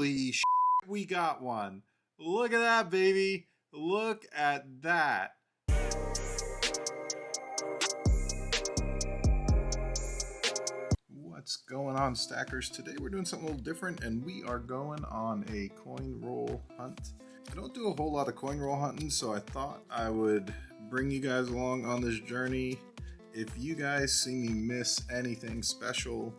Holy shit, we got one. Look at that, baby. Look at that. What's going on, stackers? Today we're doing something a little different, and we are going on a coin roll hunt. I don't do a whole lot of coin roll hunting, so I thought I would bring you guys along on this journey. If you guys see me miss anything special,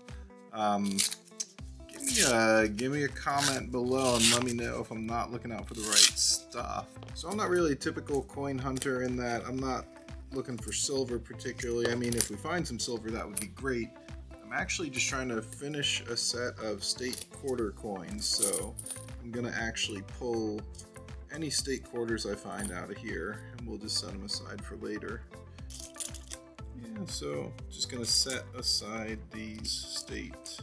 give me a comment below and let me know if I'm not looking out for the right stuff. So I'm not really a typical coin hunter in that I'm not looking for silver particularly. I mean, if we find some silver, that would be great. I'm actually just trying to finish a set of state quarter coins, so I'm gonna actually pull any state quarters I find out of here, and we'll just set them aside for later. Yeah, so just gonna set aside these state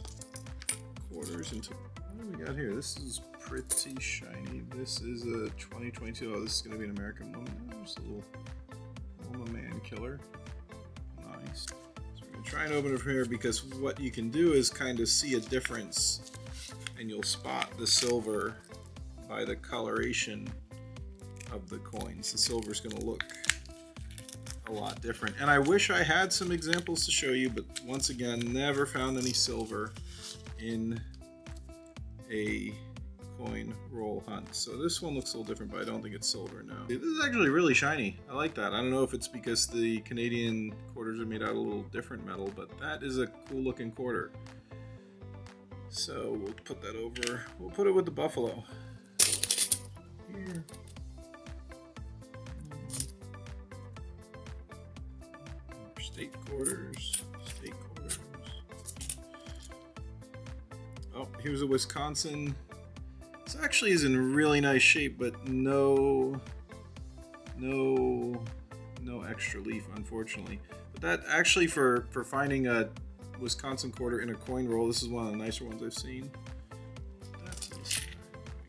quarters into, what do we got here? This is pretty shiny. This is a 2022. Oh, this is gonna be an American woman. There's a little woman man killer. Nice. Try and open it from here, because what you can do is kind of see a difference, and you'll spot the silver by the coloration of the coins. The silver is going to look a lot different, and I wish I had some examples to show you, but once again, never found any silver in a coin roll hunt. So this one looks a little different, but I don't think it's silver now. This is actually really shiny. I like that. I don't know if it's because the Canadian quarters are made out of a little different metal, but that is a cool looking quarter. So we'll put that over. We'll put it with the buffalo. Here. State quarters. State quarters. Oh, here's a Wisconsin. This actually is in really nice shape, but no extra leaf, unfortunately. But that actually, for finding a Wisconsin quarter in a coin roll, this is one of the nicer ones I've seen. That's this guy.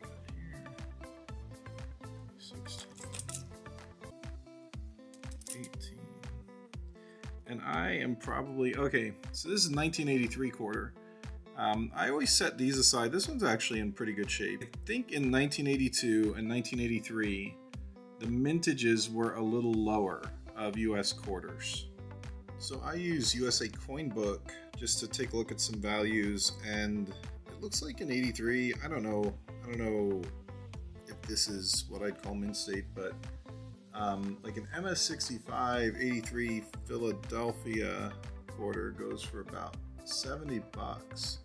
What we got here? 16, 18. And I am probably, okay, so this is 1983 quarter. I always set these aside. This one's actually in pretty good shape. I think in 1982 and 1983, the mintages were a little lower of US quarters. So I use USA Coin Book just to take a look at some values, and it looks like in 83, I don't know if this is what I'd call mint state, but like an MS65 83 Philadelphia quarter goes for about $70,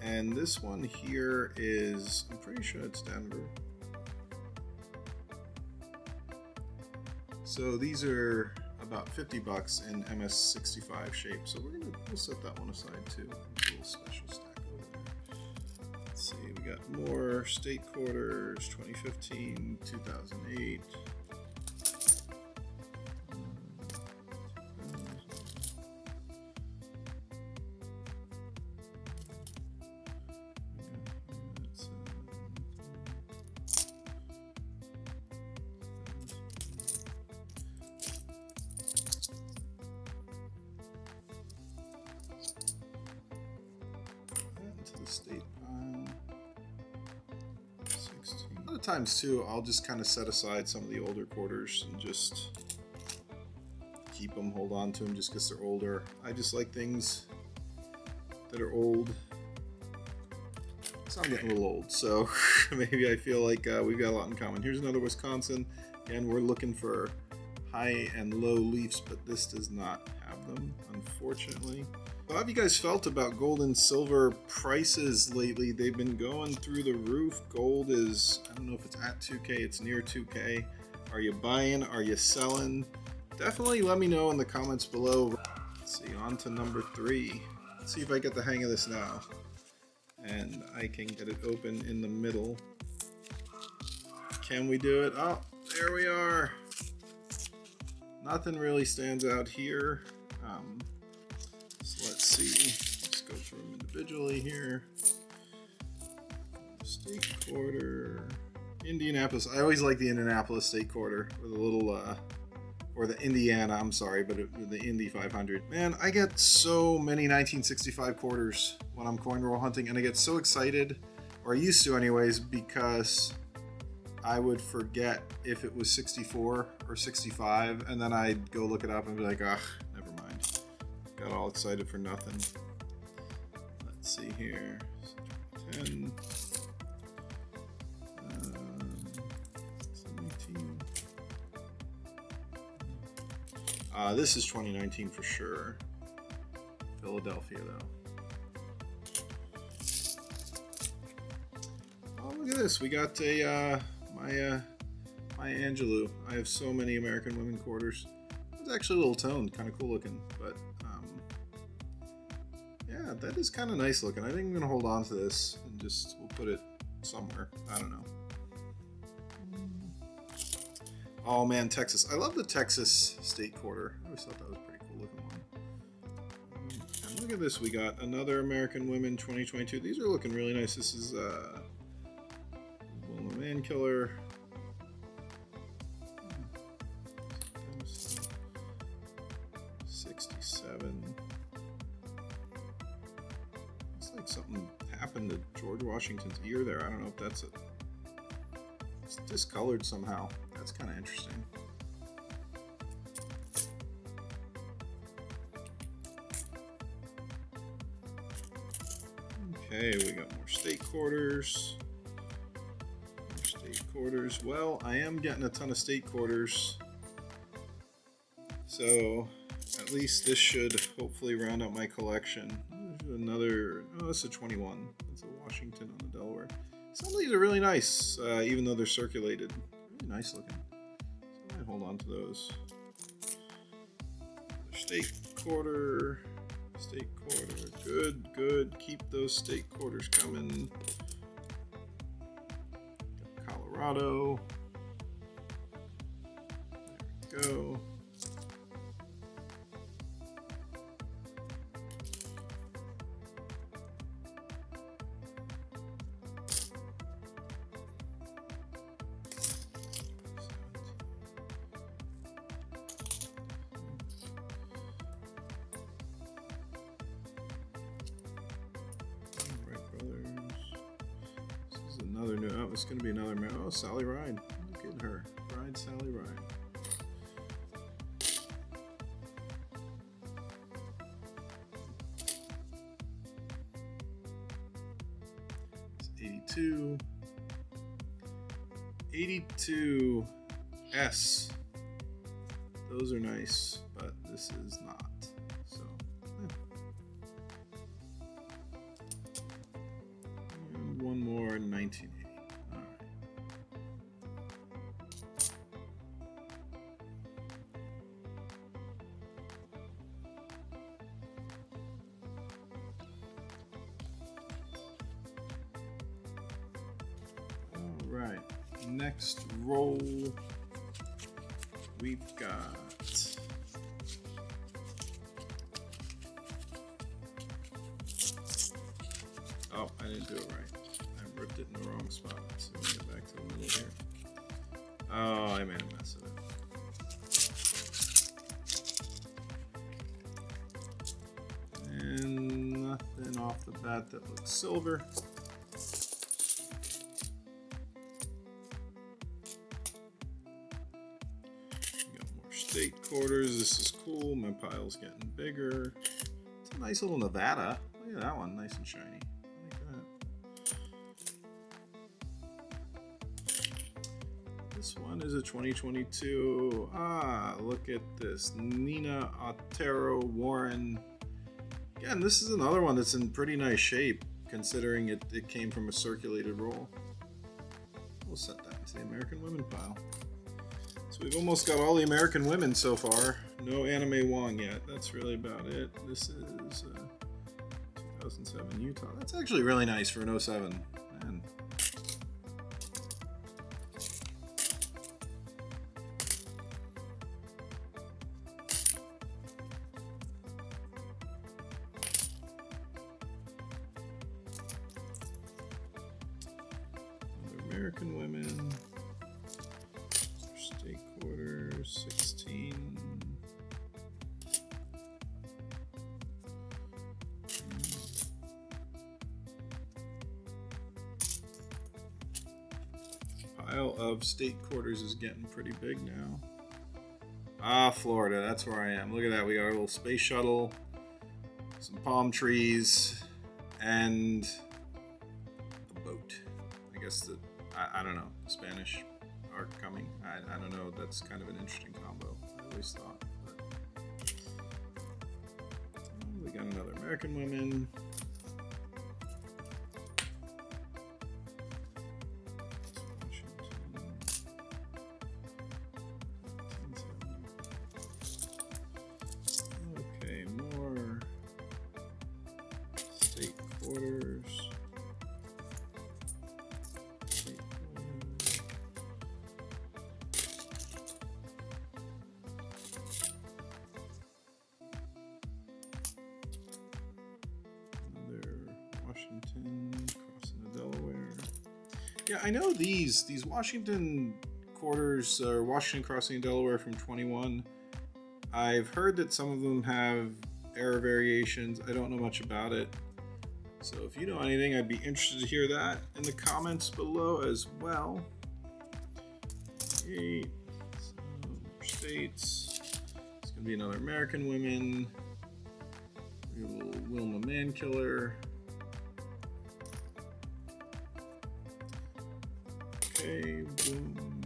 and this one here is, I'm pretty sure it's Denver. So these are about $50 in MS65 shape. So we'll set that one aside too. It's a little special stack over there. Let's see, we got more state quarters, 2015, 2008. State pile. 16. A lot of times too, I'll just kind of set aside some of the older quarters and just keep them, hold on to them just because they're older. I just like things that are old. So I'm getting a little old, so maybe I feel like we've got a lot in common. Here's another Wisconsin. Again, we're looking for high and low leafs, but this does not have them, unfortunately. How have you guys felt about gold and silver prices lately? They've been going through the roof. Gold is, I don't know if it's at 2K, it's near 2K. Are you buying? Are you selling? Definitely let me know in the comments below. Let's see, on to number 3. Let's see if I get the hang of this now. And I can get it open in the middle. Can we do it? Oh, there we are. Nothing really stands out here. So let's see. Let's go through them individually here. State quarter. Indianapolis. I always like the Indianapolis state quarter with a little, or the Indiana, I'm sorry, but the Indy 500. Man, I get so many 1965 quarters when I'm coin roll hunting, and I get so excited or I used to anyways, because I would forget if it was 64 or 65, and then I'd go look it up and be like, ah, never mind. Got all excited for nothing. Let's see here. 10. 17. This is 2019 for sure. Philadelphia, though. Oh, look at this. We got a Maya Angelou. I have so many American Women quarters. It's actually a little toned, kind of cool looking, but yeah, that is kind of nice looking. I think I'm gonna hold on to this and just we'll put it somewhere. I don't know. Oh man, Texas. I love the Texas state quarter. I always thought that was a pretty cool looking one. And look at this. We got another American Women 2022. These are looking really nice. This is Wilma Man Killer. 67. It's like something happened to George Washington's ear there. I don't know if that's it. It's discolored somehow. That's kind of interesting. Okay, we got more state quarters. More state quarters. Well, I am getting a ton of state quarters. So at least this should hopefully round out my collection. Another, oh, that's a 21. That's a Washington on the Delaware. Some of these are really nice, even though they're circulated. Really nice looking. So I might hold on to those. State quarter. State quarter. Good, good. Keep those state quarters coming. Got Colorado. There we go. Another new, oh, it's going to be another, oh, Sally Ride. Look at her. Ride, Sally Ride. It's 82. 82S. Those are nice, but this is not. So, yeah. And one more, 1980. Right, next roll we've got oh, I didn't do it right. I ripped it in the wrong spot. So let me get back to the middle here. Oh, I made a mess of it. And nothing off the bat that looks silver. State quarters. This is cool. My pile's getting bigger. It's a nice little Nevada. Look at that one, nice and shiny. I like that. This one is a 2022. Ah, look at this. Nina Otero Warren. Again, this is another one that's in pretty nice shape, considering it came from a circulated roll. We'll set that into the American Women pile. So we've almost got all the American Women so far. No Anime Wong yet. That's really about it. This is 2007 Utah. That's actually really nice for an 07. Man. American Women. State quarters, 16. Pile of state quarters is getting pretty big now. Ah, Florida, that's where I am. Look at that, we got our little space shuttle, some palm trees, and a boat. I guess that, I don't know, the Spanish are coming. I don't know, that's kind of an interesting combo, I always thought. But, we got another American woman. Okay, more state quarters. Washington crossing the Delaware. Yeah, I know these Washington quarters or Washington crossing the Delaware from 21. I've heard that some of them have error variations. I don't know much about it. So if you know anything, I'd be interested to hear that in the comments below as well. 8 states. It's gonna be another American women. We have a little Wilma Mankiller. Okay, boom.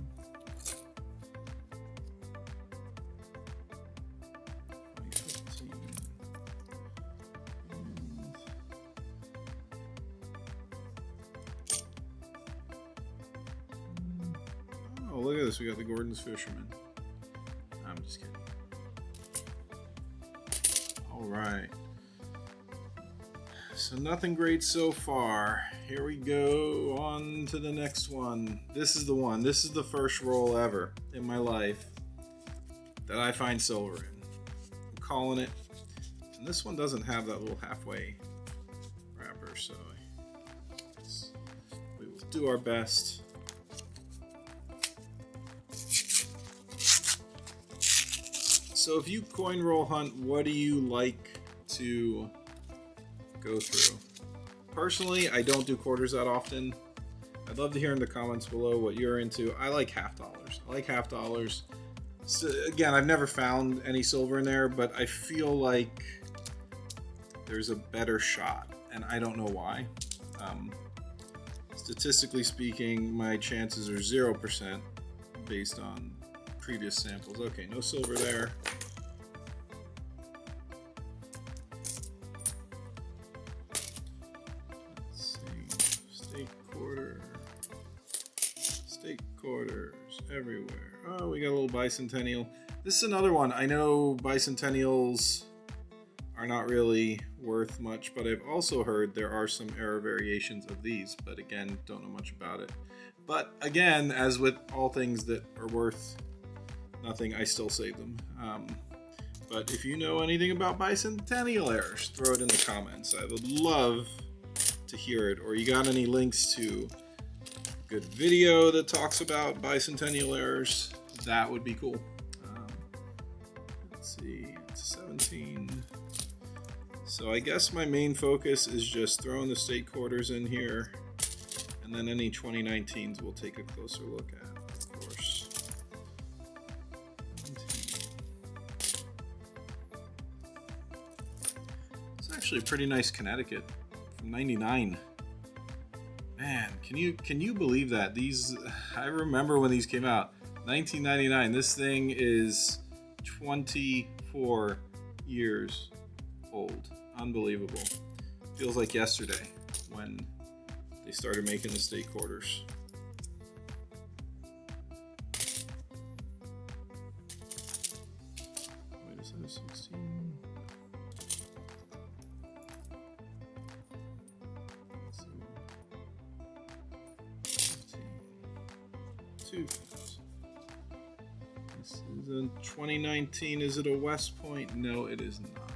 Oh, look at this. We got the Gordon's Fisherman. I'm just kidding. All right. So nothing great so far. Here we go on to the next one. This is the one. This is the first roll ever in my life that I find silver in. I'm calling it. And this one doesn't have that little halfway wrapper, so we will do our best. So if you coin roll hunt, what do you like to go through? Personally, I don't do quarters that often. I'd love to hear in the comments below what you're into. I like half dollars. I like half dollars. So, again, I've never found any silver in there, but I feel like there's a better shot, and I don't know why. Statistically speaking, my chances are 0% based on previous samples. Okay, no silver there. State quarters everywhere. Oh, we got a little bicentennial. This is another one. I know bicentennials are not really worth much, but I've also heard there are some error variations of these, but again, don't know much about it. But again, as with all things that are worth nothing, I still save them. But if you know anything about bicentennial errors, throw it in the comments. I would love to hear it. Or you got any links to a good video that talks about bicentennial errors, that would be cool. Let's see, it's 17. So I guess my main focus is just throwing the state quarters in here, and then any 2019s we'll take a closer look at, of course. It's actually a pretty nice Connecticut from '99. Man, can you believe that? These, I remember when these came out, 1999. This thing is 24 years old. Unbelievable. Feels like yesterday when they started making the state quarters. Wait, is that a 16? Let's see. 15. 2. This is in 2019. Is it a West Point? No, it is not.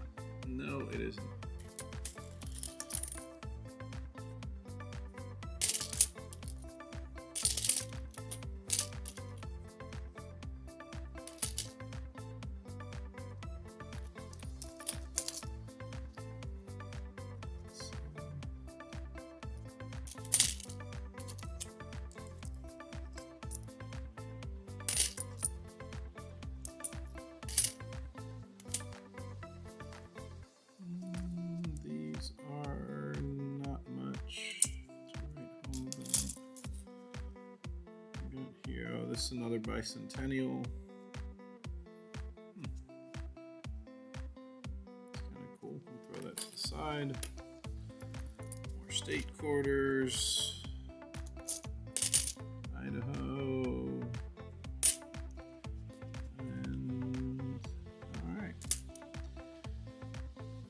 No, it isn't. this is another bicentennial. It's kind of cool. We'll throw that to the side. More state quarters. Idaho. And all right.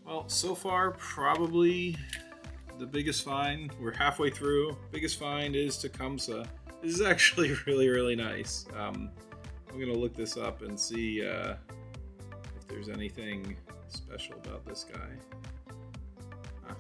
Well, so far, probably the biggest find. We're halfway through. Biggest find is Tecumseh. This is actually really, really nice. I'm gonna look this up and see if there's anything special about this guy. Huh.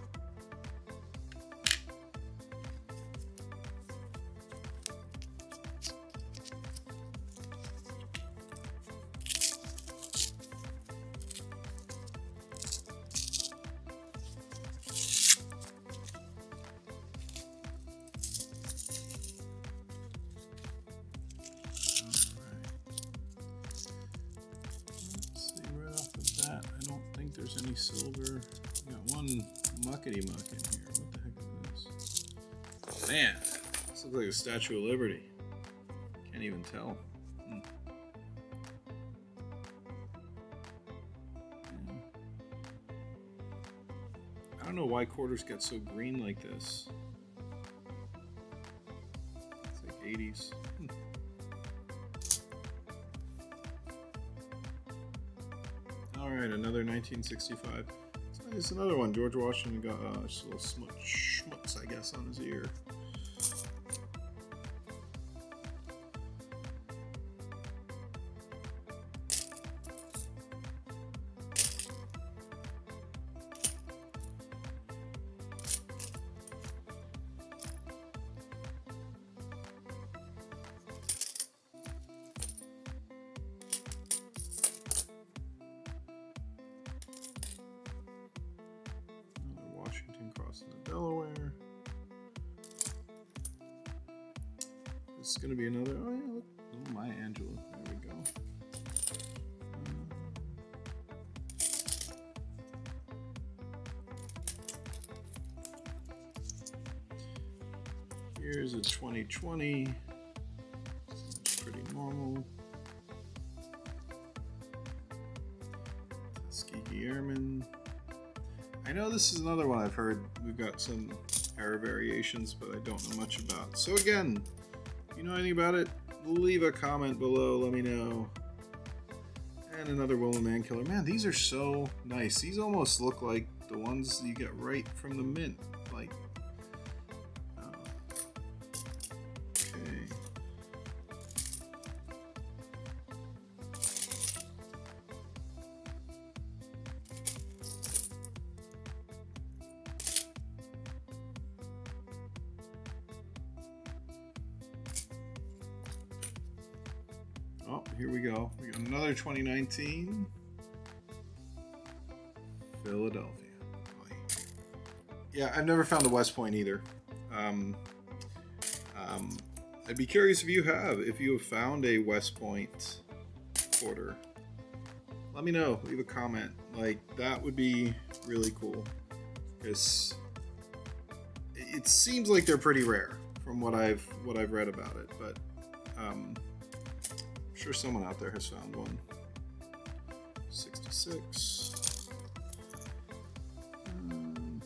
There's any silver. We got one muckety muck in here. What the heck is this? Man, this looks like a Statue of Liberty. Can't even tell. Yeah. I don't know why quarters get so green like this. It's like 80s. All right, another 1965. It's another one. George Washington got just a little schmutz, I guess, on his ear. Crossing the Delaware. This is going to be another. Oh yeah, look, oh, my Angela. There we go. Here's a 2020. Seems pretty normal. Tuskegee Airmen. I know this is another one I've heard. We've got some error variations, but I don't know much about. So again, if you know anything about it, leave a comment below. Let me know. And another Woman Man Killer. Man, these are so nice. These almost look like the ones you get right from the mint. Like, okay. Oh, here we go. We got another 2019. Philadelphia. Yeah, I've never found a West Point either. I'd be curious if you have found a West Point quarter. Let me know. Leave a comment. Like, that would be really cool. Because it seems like they're pretty rare from what I've read about it, but I'm sure someone out there has found one. 66,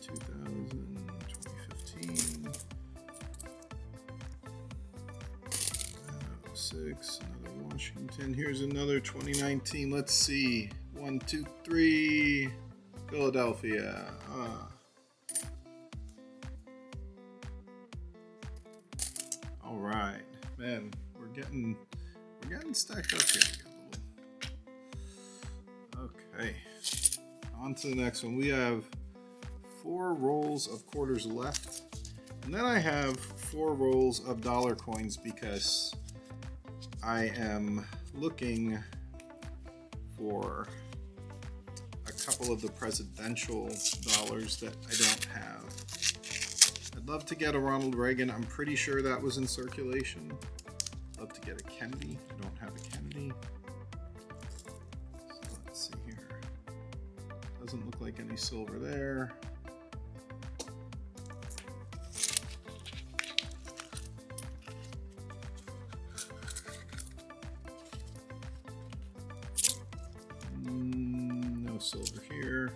2000, 2015, 06, another Washington. Here's another 2019. Let's see. 1, 2, 3. Philadelphia. All right, man. We're getting stacked up here. Okay, on to the next one. We have 4 rolls of quarters left, and then I have 4 rolls of dollar coins because I am looking for a couple of the presidential dollars that I don't have. I'd love to get a Ronald Reagan. I'm pretty sure that was in circulation. Love to get a Kennedy. I don't have a Kennedy. So let's see here. Doesn't look like any silver there. silver here.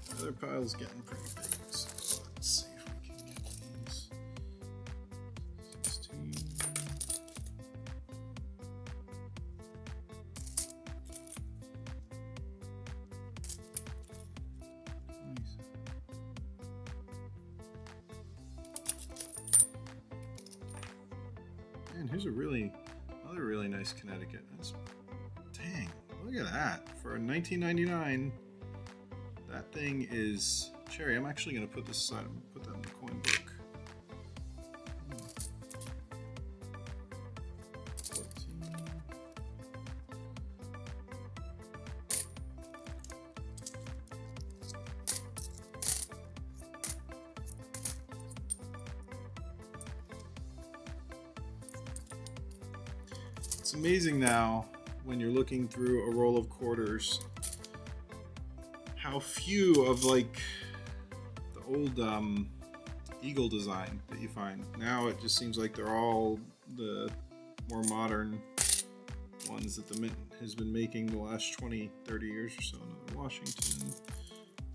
The other pile's getting pretty big, so let's see if we can get these. 16. And here's another really nice Connecticut. Dang, look at that. For $19.99, that thing is cherry. I'm actually going to put this aside and put that in the coin book. 14. It's amazing now when you're looking through a roll of quarters how few of like the old eagle design that you find. Now it just seems like they're all the more modern ones that the Mint has been making the last 20, 30 years or so. Another Washington.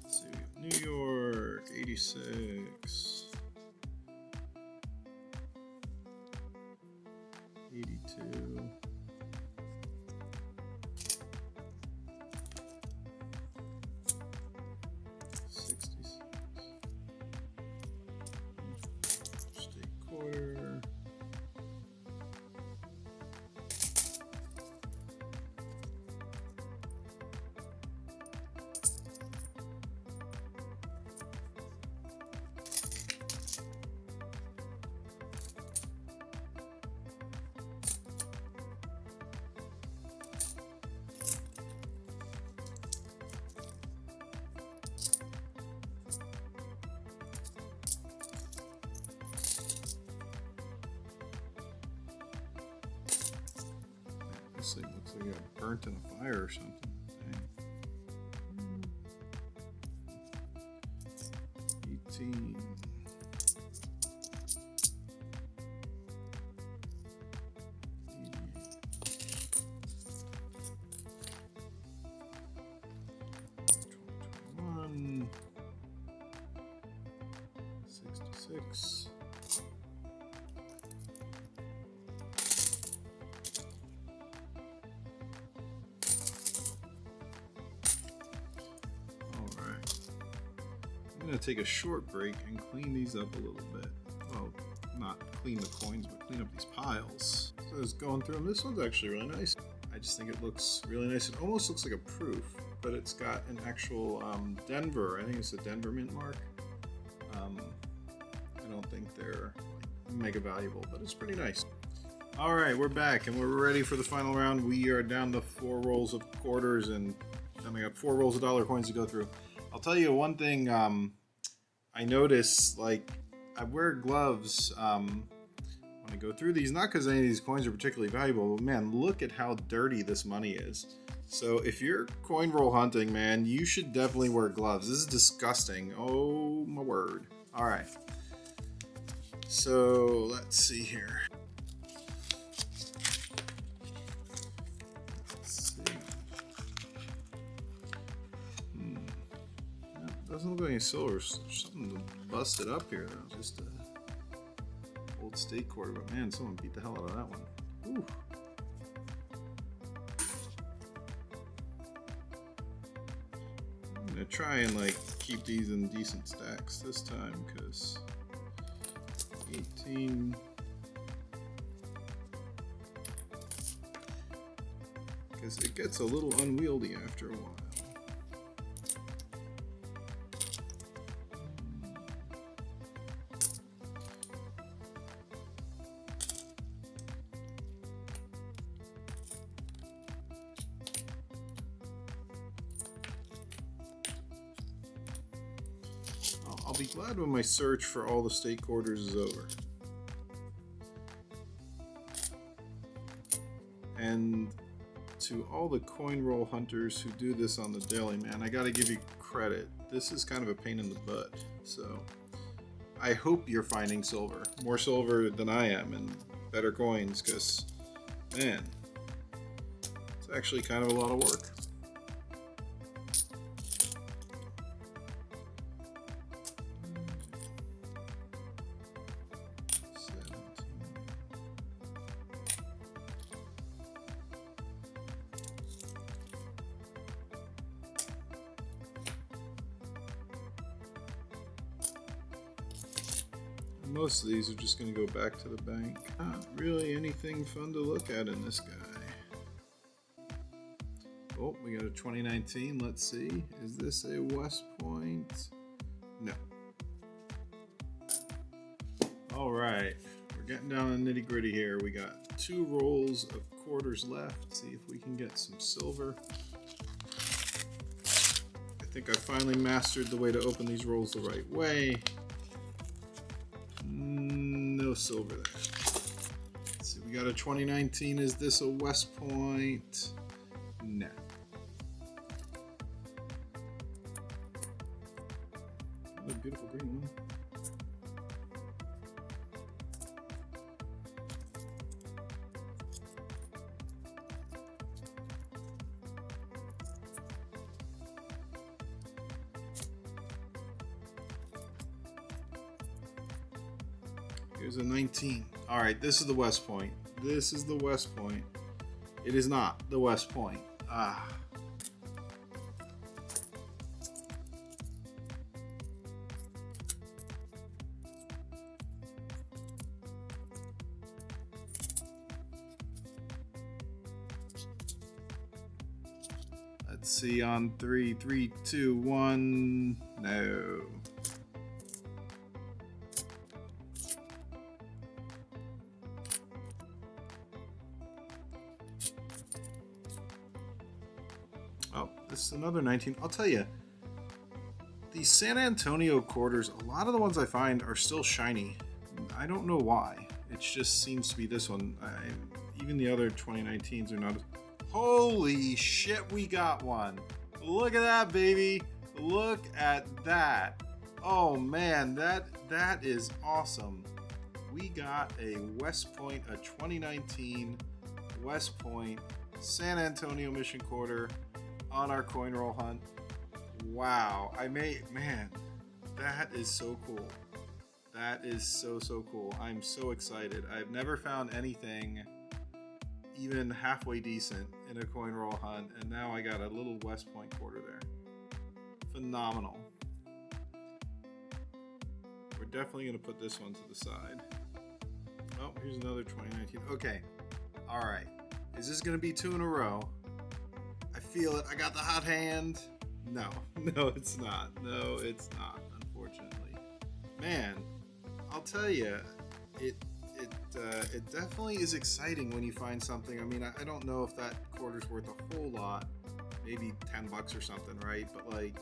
Let's see, we got New York, 86. 82. 66. State quarter. This thing looks like it got burnt in a fire or something. Dang. 18. $21. 66. I'm going to take a short break and clean these up a little bit. Well, not clean the coins, but clean up these piles. So I was going through them. This one's actually really nice. I just think it looks really nice. It almost looks like a proof, but it's got an actual Denver. I think it's a Denver mint mark. I don't think they're like mega valuable, but it's pretty nice. All right, we're back and we're ready for the final round. We are down to 4 rolls of quarters and then we got 4 rolls of dollar coins to go through. I'll tell you one thing I notice, like, I wear gloves when I go through these, not because any of these coins are particularly valuable, but man, look at how dirty this money is. So if you're coin roll hunting, man, you should definitely wear gloves. This is disgusting. Oh my word. All right. So let's see here. Doesn't look like any silver. Something busted up here though. Just a old state quarter, but man, someone beat the hell out of that one. Ooh. I'm gonna try and like keep these in decent stacks this time, because 18. Because it gets a little unwieldy after a while. I'll be glad when my search for all the state quarters is over. And to all the coin roll hunters who do this on the daily, man, I gotta give you credit. This is kind of a pain in the butt. So I hope you're finding silver. More silver than I am and better coins, because, man, it's actually kind of a lot of work. Most of these are just going to go back to the bank. Not really anything fun to look at in this guy. Oh, we got a 2019. Let's see. Is this a West Point? No. All right. We're getting down to the nitty gritty here. We got 2 rolls of quarters left. See if we can get some silver. I think I finally mastered the way to open these rolls the right way. No silver there. Let's see, we got a 2019. Is this a West Point? No. Another beautiful green one. Here's a 19. All right, this is the West Point. This is the West Point. It is not the West Point. Ah. Let's see on 3, 3, 2, 1. No. Oh, this is another 19. I'll tell you, these San Antonio quarters, a lot of the ones I find are still shiny. I don't know why. It just seems to be this one. Even the other 2019s are not. Holy shit, we got one. Look at that, baby. Look at that. Oh man, that is awesome. We got a West Point, a 2019 West Point San Antonio Mission Quarter on our coin roll hunt. Wow, man, that is so cool. That is so cool. I'm so excited. I've never found anything even halfway decent in a coin roll hunt, and now I got a little West Point quarter there. Phenomenal. We're definitely going to put this one to the side. Oh, here's another 2019. Okay, all right. Is this going to be 2 in a row? I feel it. I got the hot hand. No, it's not. No, it's not, unfortunately. Man, I'll tell you, it definitely is exciting when you find something. I mean, I don't know if that quarter's worth a whole lot, maybe $10 or something, right? But like,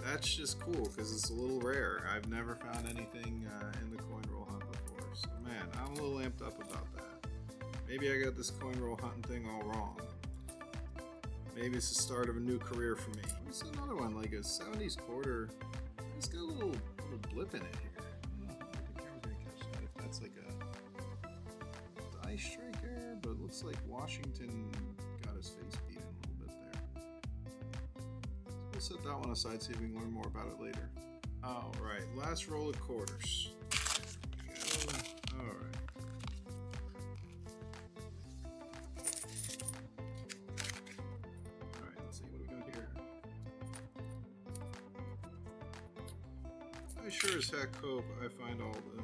that's just cool because it's a little rare. I've never found anything in the coin roll hunt before. So man, I'm a little amped up about that. Maybe I got this coin roll hunting thing all wrong. Maybe it's the start of a new career for me. This is another one, like a 70s quarter. It's got a little blip in it here. I don't know if the camera's gonna catch that. If that's like a die strike error, but it looks like Washington got his face beaten a little bit there. So we'll set that one aside, see if we can learn more about it later. All right, last roll of quarters. All right. I sure as heck hope I find all the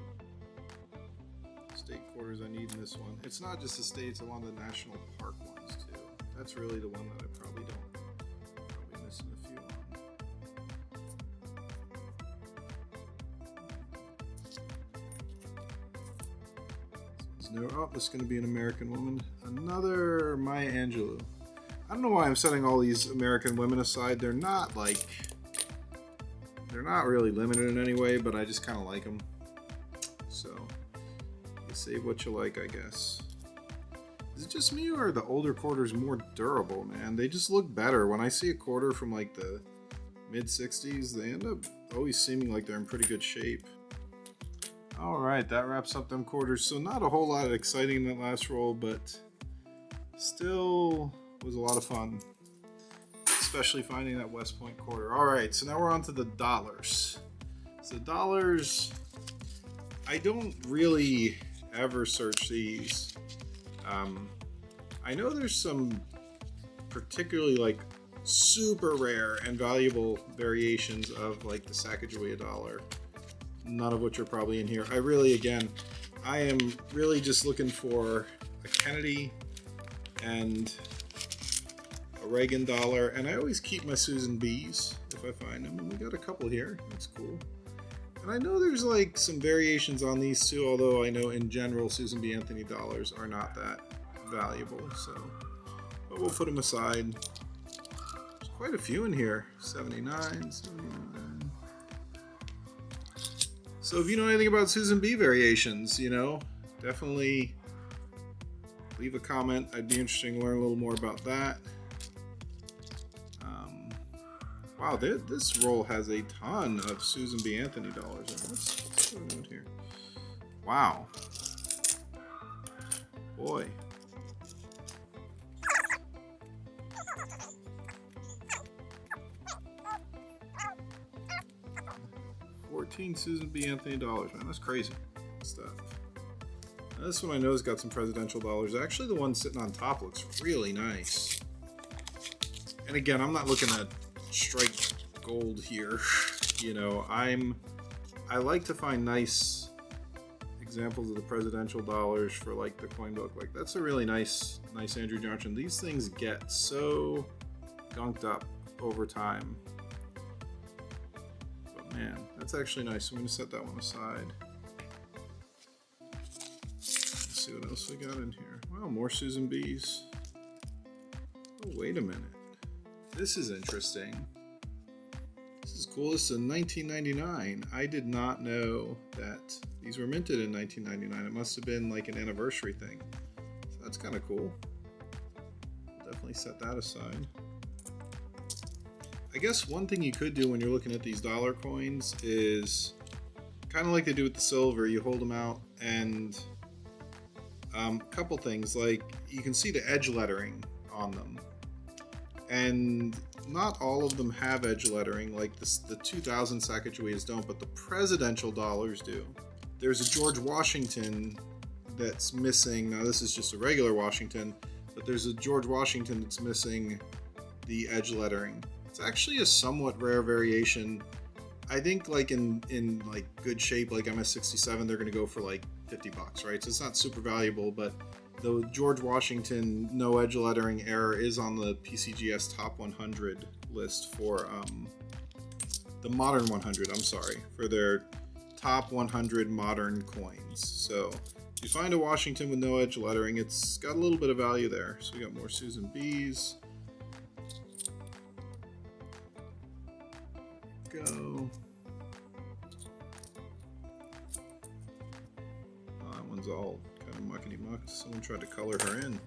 state quarters I need in this one. It's not just the states, I want the national park ones too. That's really the one that I probably missing a few on. This is going to be an American woman. Another Maya Angelou. I don't know why I'm setting all these American women aside. They're not really limited in any way, but I just kind of like them. So, you save what you like, I guess. Is it just me, or are the older quarters more durable, man? They just look better. When I see a quarter from like the mid-60s, they end up always seeming like they're in pretty good shape. All right, that wraps up them quarters. So not a whole lot exciting in that last roll, but still was a lot of fun, especially finding that West Point quarter. All right, so now we're on to the dollars. So dollars, I don't really ever search these. I know there's some particularly like super rare and valuable variations of like the Sacagawea dollar, none of which are probably in here. I am really just looking for a Kennedy and a Reagan dollar, and I always keep my Susan B's if I find them, and we got a couple here. That's cool. And I know there's like some variations on these too, although I know in general Susan B. Anthony dollars are not that valuable, so but we'll put them aside. There's quite a few in here. 79, 79. So if you know anything about Susan B. variations, you know, definitely leave a comment. I'd be interested to learn a little more about that. Wow, this roll has a ton of Susan B. Anthony dollars. What's going on here? Wow. Boy. Susan B. Anthony dollars, man, that's crazy stuff. Now, this one I know has got some presidential dollars. Actually, the one sitting on top looks really nice. And again, I'm not looking at striped gold here. You know, I like to find nice examples of the presidential dollars for like the coin book. Like that's a really nice Andrew Johnson. These things get so gunked up over time. Man, that's actually nice. I'm going to set that one aside. Let's see what else we got in here. Wow, more Susan B's. Oh, wait a minute. This is interesting. This is cool. This is in 1999. I did not know that these were minted in 1999. It must have been like an anniversary thing. So that's kind of cool. Definitely set that aside. I guess one thing you could do when you're looking at these dollar coins is kind of like they do with the silver. You hold them out and a couple things, like you can see the edge lettering on them, and not all of them have edge lettering. Like the 2000 Sacagaweas don't, but the presidential dollars do. There's a George Washington that's missing. Now this is just a regular Washington, but there's a George Washington that's missing the edge lettering. It's actually a somewhat rare variation. I think like in like good shape, like MS-67, they're gonna go for like $50, right? So it's not super valuable, but the George Washington no edge lettering error is on the PCGS top 100 list for the modern 100, I'm sorry, for their top 100 modern coins. So if you find a Washington with no edge lettering, it's got a little bit of value there. So we got more Susan B's. Go. Oh, that one's all kind of muckety muck. Someone tried to color her in.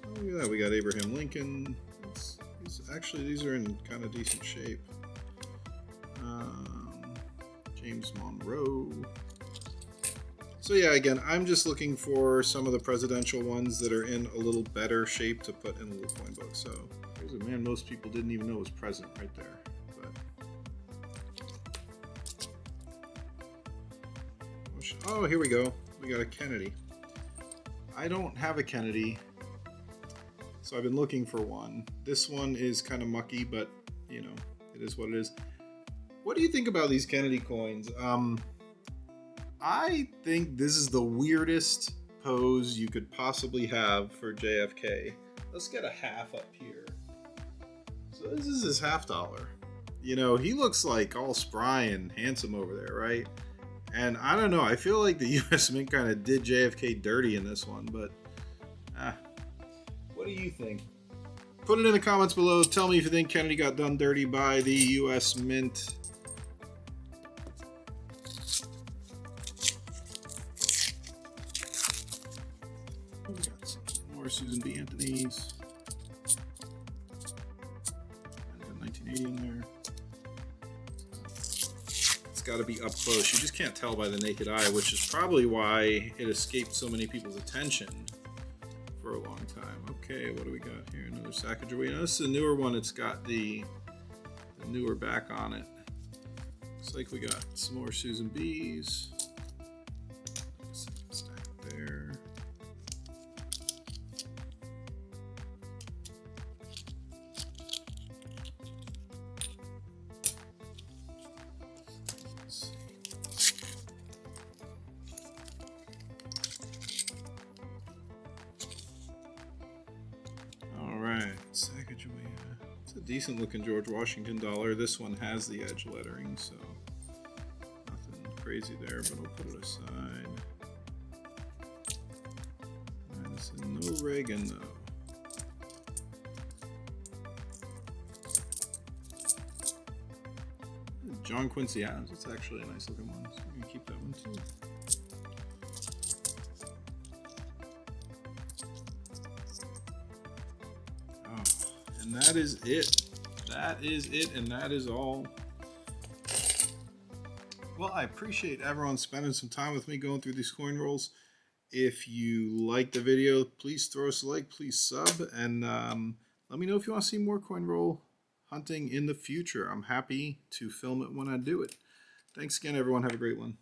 Oh, look at that. We got Abraham Lincoln. These are in kind of decent shape. James Monroe. So yeah, again, I'm just looking for some of the presidential ones that are in a little better shape to put in a little coin book. So there's a man most people didn't even know was president right there. But oh, here we go. We got a Kennedy. I don't have a Kennedy, so I've been looking for one. This one is kind of mucky, but you know, it is what it is. What do you think about these Kennedy coins? I think this is the weirdest pose you could possibly have for JFK. Let's get a half up here. So this is his half dollar. You know, he looks like all spry and handsome over there, right? And I don't know, I feel like the US Mint kind of did JFK dirty in this one, but what do you think? Put it in the comments below. Tell me if you think Kennedy got done dirty by the US Mint. We got some more Susan B. Anthony's. I got 1980 in there. It's got to be up close. You just can't tell by the naked eye, which is probably why it escaped so many people's attention. a long time. Okay, what do we got here? Another Sacagawea. This is a newer one. It's got the newer back on it. Looks like we got some more Susan B's. Second stack there. Sacagawea. It's a decent looking George Washington dollar. This one has the edge lettering, so nothing crazy there, but I'll put it aside. Madison, no Reagan though. John Quincy Adams, it's actually a nice looking one, so I'm gonna keep that one too. And that is it. That is it, and that is all. Well, I appreciate everyone spending some time with me going through these coin rolls. If you like the video, please throw us a like, please sub, and let me know if you want to see more coin roll hunting in the future. I'm happy to film it when I do it. Thanks again, everyone. Have a great one.